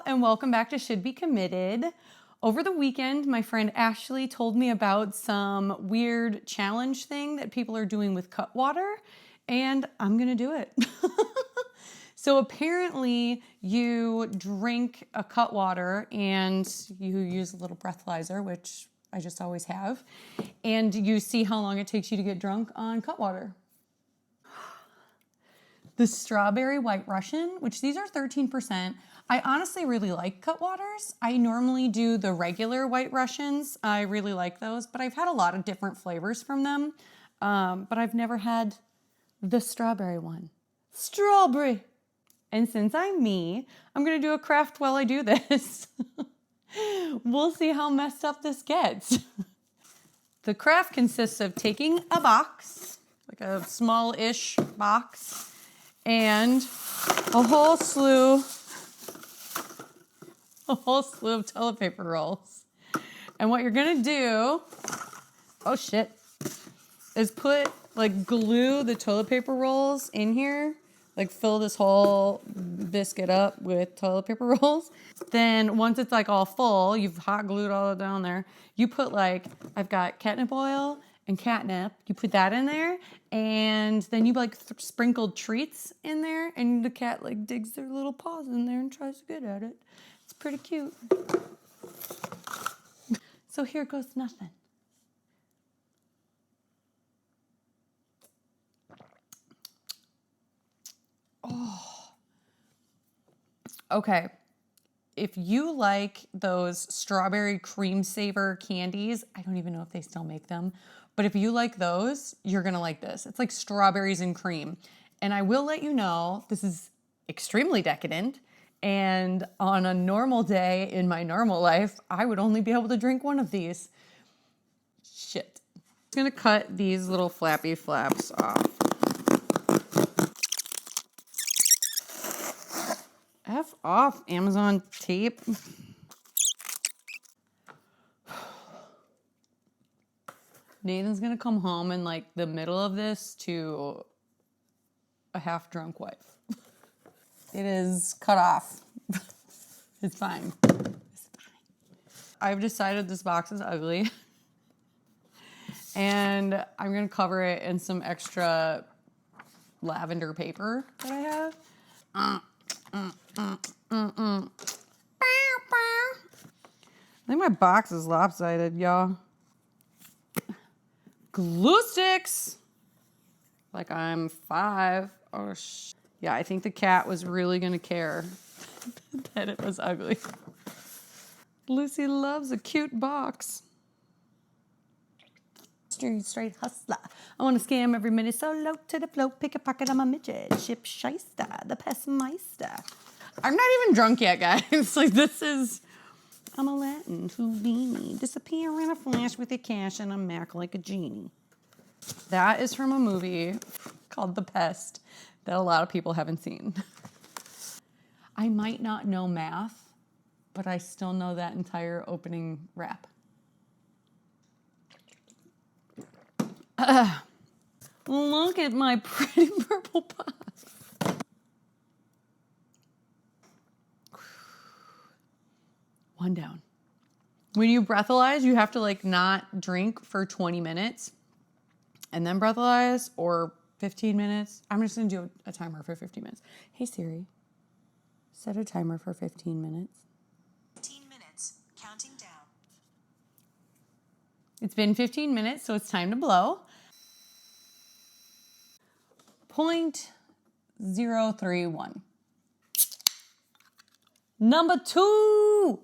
and welcome back to Should Be Committed. Over the weekend, my friend Ashley told me about some weird challenge thing that people are doing with Cutwater, and I'm gonna do it. So apparently you drink a Cutwater and you use a little breathalyzer, which I just always have, and you see how long it takes you to get drunk on Cutwater. The strawberry whiterussian, which these are 13%. I honestly really like Cutwaters. I normally do the regular whiterussians. I really like those, but I've had a lot of different flavors from them. But I've never had the strawberry one. Strawberry. And since I'm me, I'm gonna do a craft while I do this. We'll see how messed up this gets. The craft consists of taking a box, like a small-ish box, and a whole slew of toilet paper rolls. And what you're gonna do, oh shit, is glue the toilet paper rolls in here, like fill this whole biscuit up with toilet paper rolls. Then once it's like all full, you've hot glued all it down there, you put I've got catnip oil and catnip, you put that in there, and then you sprinkled treats in there, and the cat digs their little paws in there and tries to get at it. It's pretty cute. So here goes nothing. Oh. Okay. If you like those strawberry cream saver candies, I don't even know if they still make them, but if you like those, you're gonna like this. It's like strawberries and cream. And I will let you know, this is extremely decadent, and on a normal day in my normal life, I would only be able to drink one of these. Shit. I'm gonna cut these little flappy flaps off. F off, Amazon tape. Nathan's gonna come home in the middle of this to a half-drunk wife. It is cut off. It's fine. It's fine. I've decided this box is ugly. And I'm gonna cover it in some extra lavender paper that I have. I think my box is lopsided, y'all. Glue sticks! Like I'm 5. Oh, yeah, I think the cat was really gonna care that it was ugly. Lucy loves a cute box. Straight hustler. I want to scam every minute solo to the float, pick a pocket on my midget, ship shyster, the pest meister. I'm not even drunk yet, guys. I'm a Latin Houdini, disappear in a flash with your cash and a Mac like a genie. That is from a movie called The Pest that a lot of people haven't seen. I might not know math, but I still know that entire opening rap. Look at my pretty purple pot. One down. When you breathalyze, you have to not drink for 20 minutes and then breathalyze, or 15 minutes. I'm just gonna do a timer for 15 minutes. Hey Siri, set a timer for 15 minutes. 15 minutes, counting down. It's been 15 minutes, so it's time to blow. 0.031. Number 2.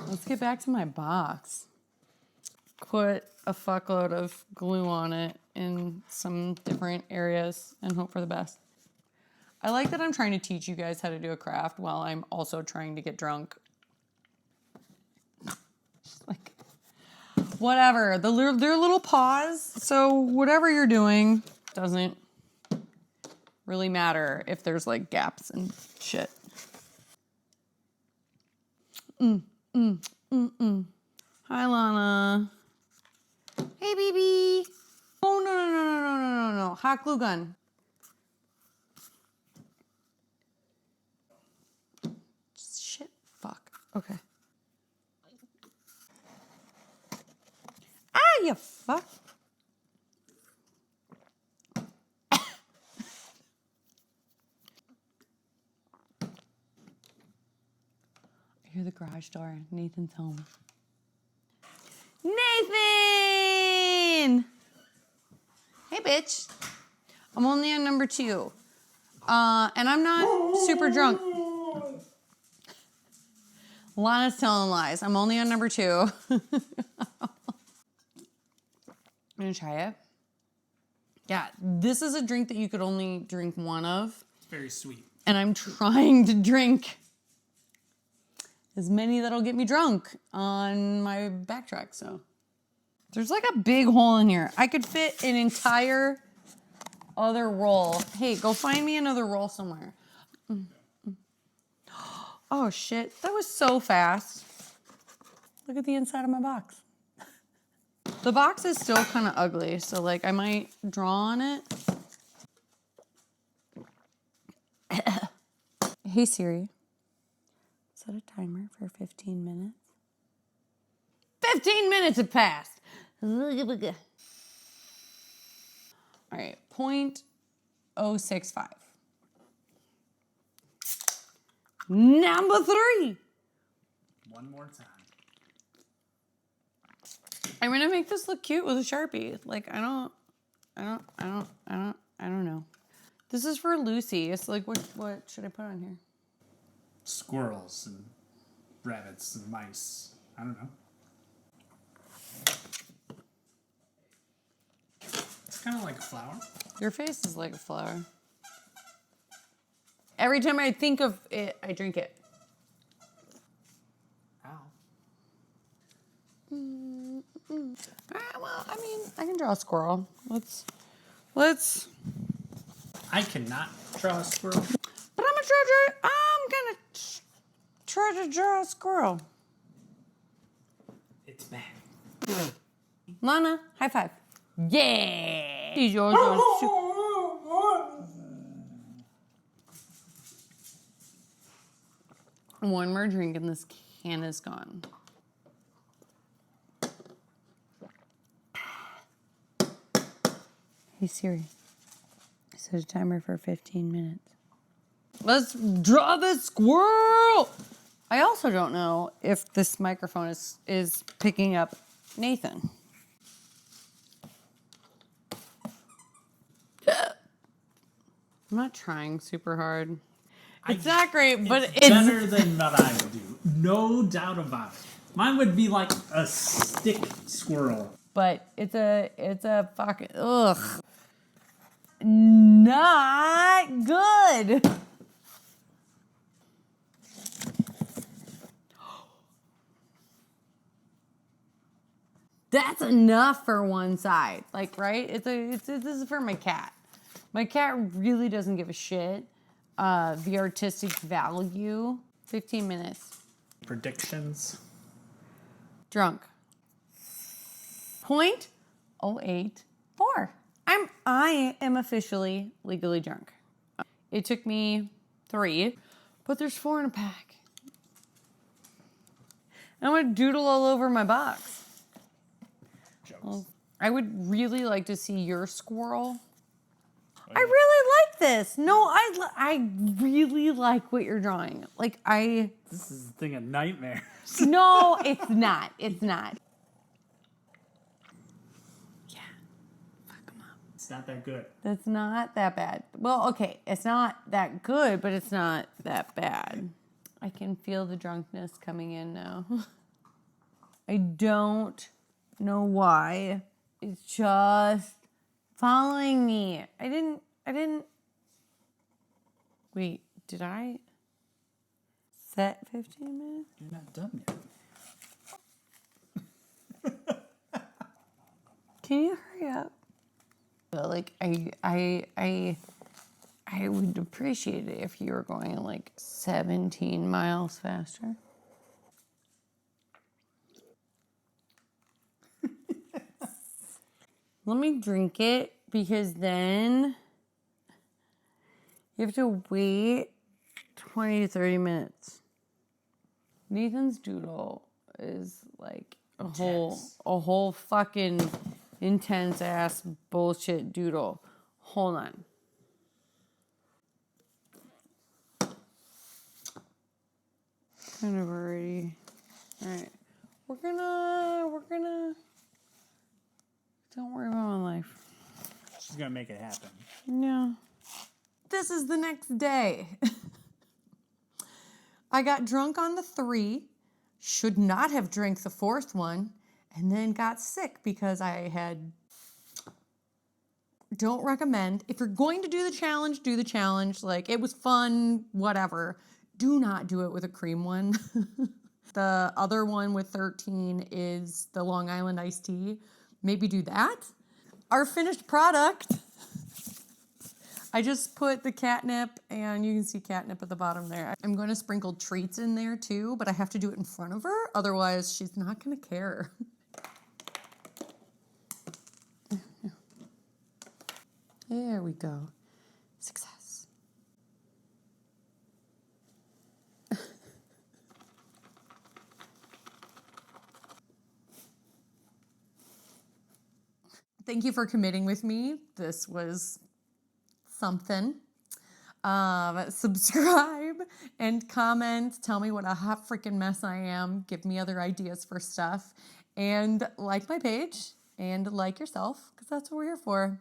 Let's get back to my box. Put a fuckload of glue on it in some different areas and hope for the best. I like that I'm trying to teach you guys how to do a craft while I'm also trying to get drunk. Whatever. They're little paws, so whatever you're doing doesn't really matter if there's gaps and shit. Hi, Lana. Hey, baby. Oh, no. Hot glue gun. Okay. Ah, you fuck. I hear the garage door. Nathan's home. Nathan! Hey, bitch. I'm only on number 2. And I'm not super drunk. Lana's telling lies. I'm only on number 2. I'm gonna try it. Yeah, this is a drink that you could only drink one of. It's very sweet. And I'm trying to drink as many that'll get me drunk on my bactrac, so. There's like a big hole in here. I could fit an entire other roll. Hey, go find me another roll somewhere. Oh shit, that was so fast. Look at the inside of my box. The box is still kind of ugly, so like I might draw on it. Hey Siri, set a timer for 15 minutes. 15 minutes have passed. All right, 0.065. Number 3. One more time. I'm gonna make this look cute with a Sharpie. Like I don't know. This is for Lucy. It's like what should I put on here? Squirrels and rabbits and mice. I don't know. It's kind of like a flower. Your face is like a flower. Every time I think of it, I drink it. Ow. Well, I mean, I can draw a squirrel. Let's. I cannot draw a squirrel. But I'm gonna try to draw a squirrel. It's back. Lana, high five. Yeah. These yours are One more drink and this can is gone. Hey Siri, set a timer for 15 minutes. Let's draw the squirrel. I also don't know if this microphone is picking up Nathan. I'm not trying super hard. It's not great, but it's better than what I would do. No doubt about it. Mine would be like a stick squirrel. But it's a fucking ugh. Not good. That's enough for one side. Like, right? This is for my cat. My cat really doesn't give a shit. The artistic value. 15 minutes. Predictions. Drunk. 0.084. I am officially legally drunk. It took me 3, but there's 4 in a pack. I'm gonna doodle all over my box. Well, I would really like to see your squirrel. I really like this. No, I really like what you're drawing. Like This is a thing of nightmares. No, it's not. It's not. Yeah. Fuck them up. It's not that good. That's not that bad. Well, okay, it's not that good, but it's not that bad. I can feel the drunkenness coming in now. I don't know why. It's just following me. I didn't. Wait, did I set 15 minutes? You're not done yet. Can you hurry up? But like I would appreciate it if you were going like 17 miles faster. Let me drink it because then you have to wait 20 to 30 minutes. Nathan's doodle is like a Intense. whole fucking intense ass bullshit doodle. Hold on. Kind of already. All right. We're gonna. Don't worry about my life. She's gonna make it happen. No. This is the next day. I got drunk on the 3, should not have drank the 4th one, and then got sick because I had... Don't recommend. If you're going to do the challenge, do the challenge. Like, it was fun, whatever. Do not do it with a cream one. The other one with 13 is the Long Island iced tea. Maybe do that. Our finished product. I just put the catnip, and you can see catnip at the bottom there. I'm going to sprinkle treats in there too, but I have to do it in front of her. Otherwise, she's not going to care. There we go. Success. Thank you for committing with me. This was something. Subscribe and comment. Tell me what a hot freaking mess I am. Give me other ideas for stuff. And like my page and like yourself, because that's what we're here for.